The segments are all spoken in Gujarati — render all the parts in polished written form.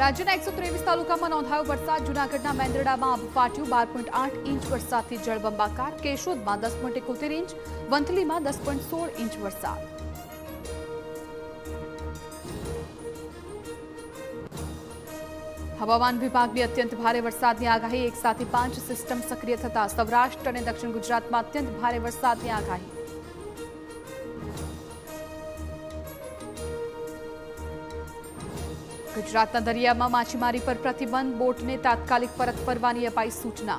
રાજ્યના 123 તાલુકામાં નોંધાયો વરસાદ। જૂનાગઢના મેંદરડામાં આભ ફાટ્યું। 12.8 ઇંચ વરસાદથી જળબંબાકાર। કેશોદમાં 10.71 ઇંચ, વંથલીમાં 10.16 ઇંચ વરસાદ। હવામાન વિભાગની અત્યંત ભારે વરસાદની આગાહી। એક સાથે 5 સિસ્ટમ સક્રિય થતા સૌરાષ્ટ્ર અને દક્ષિણ ગુજરાતમાં અત્યંત ભારે વરસાદની આગાહી। ગુજરાતના દરિયામાં માછીમારી પર પ્રતિબંધ। બોટને તાત્કાલિક પરત ફરવાની અપાઈ સૂચના।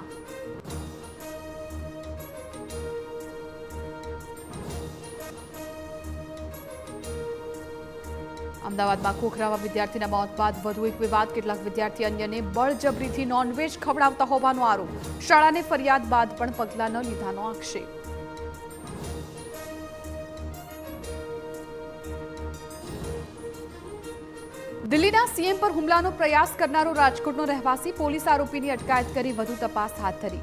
અમદાવાદમાં ખોખરાવા વિદ્યાર્થીના મોત બાદ વધુ એક વિવાદ। કેટલાક વિદ્યાર્થી અન્યને બળજબરીથી નોનવેજ ખવડાવતા હોવાનો આરોપ। શાળાને ફરિયાદ બાદ પણ પગલાં ન લીધાનો આક્ષેપ। દિલ્હીના સીએમ પર હુમલાનો પ્રયાસ કરનારો રાજકોટનો રહેવાસી। પોલીસ આરોપીની અટકાયત કરી વધુ તપાસ હાથ ધરી।